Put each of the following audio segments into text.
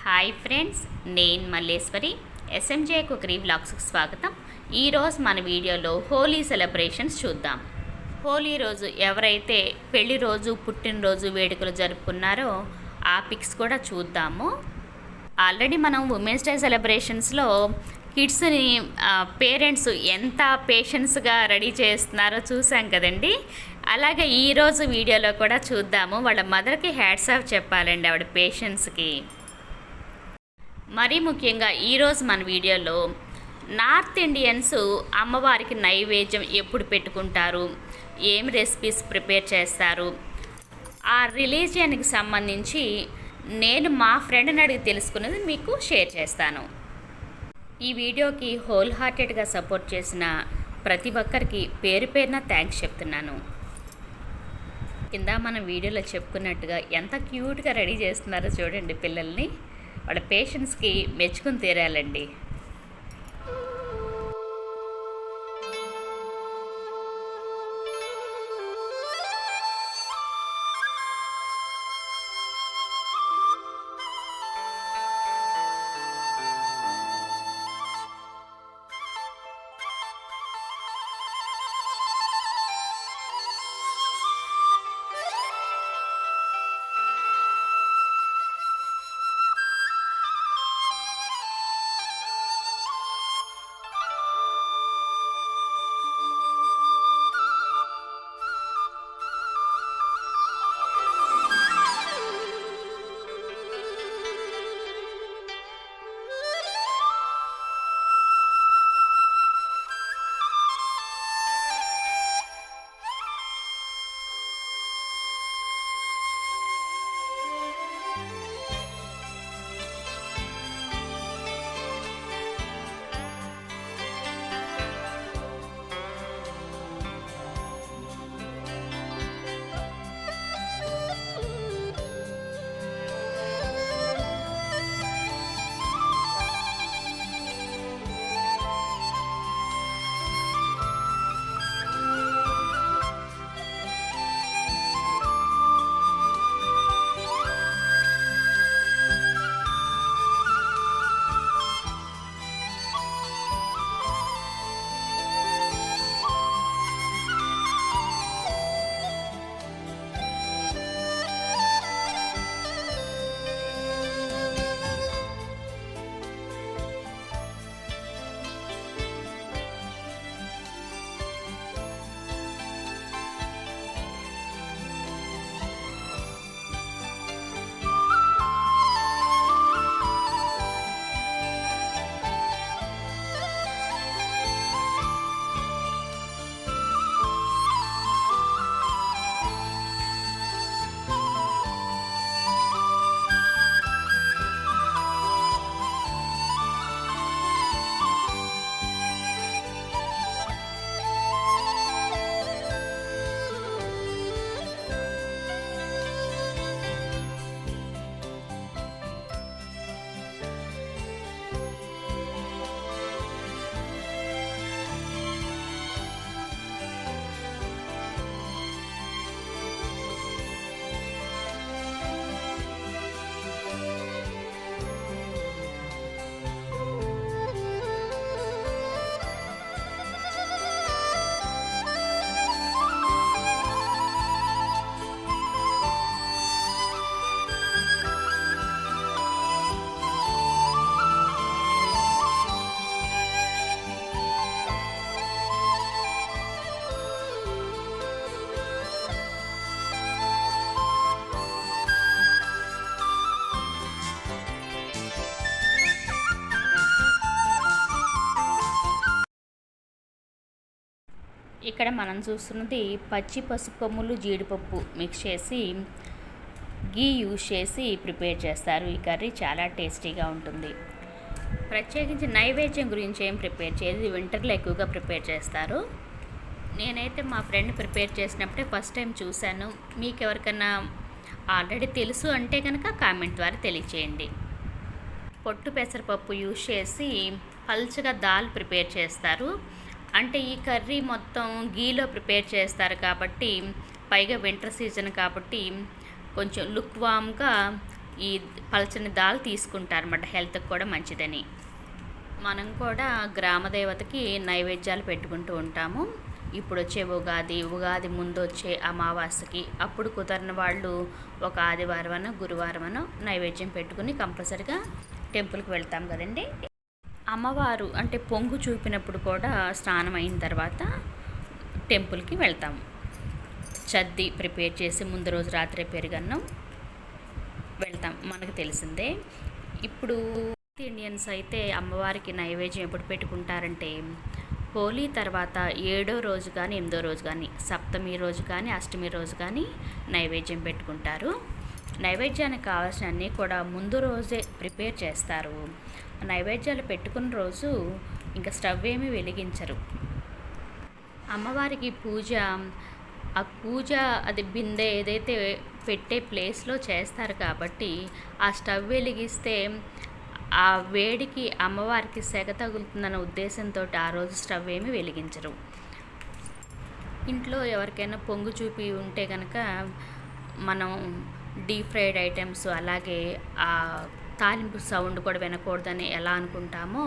Hi friends, నేను Malleswari. SMJ cookery వ్లాగ్స్కి స్వాగతం. ఈరోజు మన వీడియోలో హోలీ సెలబ్రేషన్స్ చూద్దాం. హోలీ రోజు ఎవరైతే పెళ్లి రోజు పుట్టినరోజు వేడుకలు జరుపుకున్నారో ఆ పిక్స్ కూడా చూద్దాము. ఆల్రెడీ మనం ఉమెన్స్ డే సెలబ్రేషన్స్లో కిడ్స్ని పేరెంట్స్ ఎంత పేషెన్స్గా రెడీ చేస్తున్నారో చూసాం కదండి. అలాగే ఈరోజు వీడియోలో కూడా చూద్దాము. వాళ్ళ మదర్కి హ్యాట్స్ ఆఫ్ చెప్పాలండి, ఆవిడ పేషెన్స్కి. మరీ ముఖ్యంగా ఈరోజు మన వీడియోలో నార్త్ ఇండియన్స్ అమ్మవారికి నైవేద్యం ఎప్పుడు పెట్టుకుంటారు, ఏం రెసిపీస్ ప్రిపేర్ చేస్తారు, ఆ రిలీజియన్కి సంబంధించి నేను మా ఫ్రెండ్ని అడిగి తెలుసుకున్నది మీకు షేర్ చేస్తాను. ఈ వీడియోకి హోల్ హార్టెడ్గా సపోర్ట్ చేసిన ప్రతి ఒక్కరికి పేరు పేరున థ్యాంక్స్ చెప్తున్నాను. కింద మనం వీడియోలో చెప్పుకున్నట్టుగా ఎంత క్యూట్గా రెడీ చేస్తున్నారో చూడండి పిల్లల్ని. వాళ్ళ పేషెన్స్కి మెచ్చుకుని తీరాలండి. ఇక్కడ మనం చూస్తున్నది పచ్చి పసుపు కొమ్ములు, జీడిపప్పు మిక్స్ చేసి గీ యూజ్ చేసి ప్రిపేర్ చేస్తారు. ఈ కర్రీ చాలా టేస్టీగా ఉంటుంది. ప్రత్యేకించి నైవేద్యం గురించి ఏం ప్రిపేర్ చేయదు, వింటర్లో ఎక్కువగా ప్రిపేర్ చేస్తారు. నేనైతే మా ఫ్రెండ్ ప్రిపేర్ చేసినప్పుడే ఫస్ట్ టైం చూశాను. మీకు ఎవరికైనా ఆల్రెడీ తెలుసు అంటే కనుక కామెంట్ ద్వారా తెలియచేయండి. పొట్టు పెసరపప్పు యూజ్ చేసి పల్చగా దాల్ ప్రిపేర్ చేస్తారు. అంటే ఈ కర్రీ మొత్తం గీలో ప్రిపేర్ చేస్తారు కాబట్టి, పైగా వింటర్ సీజన్ కాబట్టి కొంచెం లుక్ వామ్గా ఈ పలచని దాల్ తీసుకుంటారన్నమాట, హెల్త్కి కూడా మంచిదని. మనం కూడా గ్రామదేవతకి నైవేద్యాలు పెట్టుకుంటూ ఉంటాము. ఇప్పుడు వచ్చే ఉగాది ముందు వచ్చే అమావాస్యకి, అప్పుడు కుదరని వాళ్ళు ఒక ఆదివారమనో గురువారమనో నైవేద్యం పెట్టుకుని కంపల్సరిగా టెంపుల్కి వెళ్తాం కదండి. అమ్మవారు అంటే పొంగు చూపినప్పుడు కూడా స్నానం అయిన తర్వాత టెంపుల్కి వెళ్తాము. చద్ది ప్రిపేర్ చేసి ముందు రోజు రాత్రే పెరుగన్నం వెళ్తాం, మనకు తెలిసిందే. ఇప్పుడు ఇండియన్స్ అయితే అమ్మవారికి నైవేద్యం ఎప్పుడు పెట్టుకుంటారంటే హోలీ తర్వాత 7వ రోజు కానీ 8వ రోజు కానీ, సప్తమి రోజు కానీ అష్టమి రోజు కానీ నైవేద్యం పెట్టుకుంటారు. నైవేద్యానికి కావాల్సిన అన్నీ కూడా ముందు రోజే ప్రిపేర్ చేస్తారు. నైవేద్యాలు పెట్టుకున్న రోజు ఇంకా స్టవ్ ఏమీ వెలిగించరు. అమ్మవారికి ఆ పూజ అది బిందె ఏదైతే పెట్టే ప్లేస్లో చేస్తారు కాబట్టి ఆ స్టవ్ వెలిగిస్తే ఆ వేడికి అమ్మవారికి సెగ తగులుతుందన్న ఉద్దేశంతో ఆ రోజు స్టవ్ ఏమీ వెలిగించరు. ఇంట్లో ఎవరికైనా పొంగు చూపి ఉంటే కనుక మనం డీప్ ఫ్రైడ్ ఐటమ్స్, అలాగే ఆ తాలింపు సౌండ్ కూడా వినకూడదని ఎలా అనుకుంటామో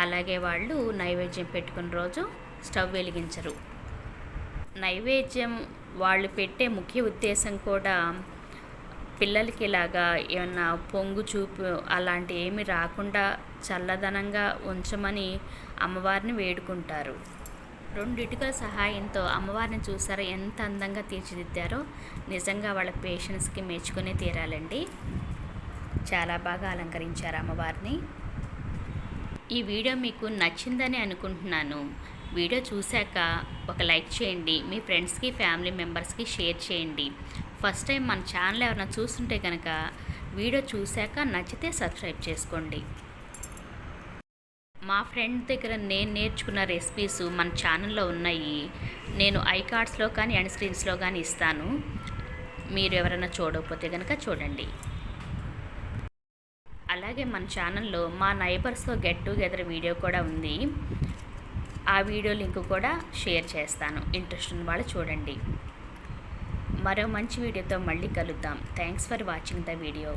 అలాగే వాళ్ళు నైవేద్యం పెట్టుకున్న రోజు స్టవ్ వెలిగించరు. నైవేద్యం వాళ్ళు పెట్టే ముఖ్య ఉద్దేశం కూడా పిల్లలకి ఇలాగా ఏమన్నా పొంగు చూపు అలాంటి ఏమి రాకుండా చల్లదనంగా ఉంచమని అమ్మవారిని వేడుకుంటారు. 2 ఇటుకల సహాయంతో అమ్మవారిని చూసారా ఎంత అందంగా తీర్చిదిద్దారో. నిజంగా వాళ్ళ పేషెన్స్కి మెచ్చుకునే తీరాలండి. చాలా బాగా అలంకరించారు అమ్మవారిని. ఈ వీడియో మీకు నచ్చిందని అనుకుంటున్నాను. వీడియో చూశాక ఒక లైక్ చేయండి, మీ ఫ్రెండ్స్కి ఫ్యామిలీ మెంబర్స్కి షేర్ చేయండి. ఫస్ట్ టైం మన ఛానల్ ఎవరైనా చూస్తుంటే కనుక వీడియో చూశాక నచ్చితే సబ్స్క్రైబ్ చేసుకోండి. మా ఫ్రెండ్ దగ్గర నేను నేర్చుకున్న రెసిపీస్ మన ఛానల్లో ఉన్నాయి. నేను ఐకార్డ్స్లో కానీ అండ్ స్క్రీన్స్లో కానీ ఇస్తాను. మీరు ఎవరైనా చూడకపోతే కనుక చూడండి. అలాగే మన ఛానల్లో మా నైబర్స్తో గెట్ టుగెదర్ వీడియో కూడా ఉంది. ఆ వీడియో లింక్ కూడా షేర్ చేస్తాను, ఇంట్రెస్ట్ ఉన్న వాళ్ళు చూడండి. మరో మంచి వీడియోతో మళ్ళీ కలుద్దాం. Thanks for watching the video.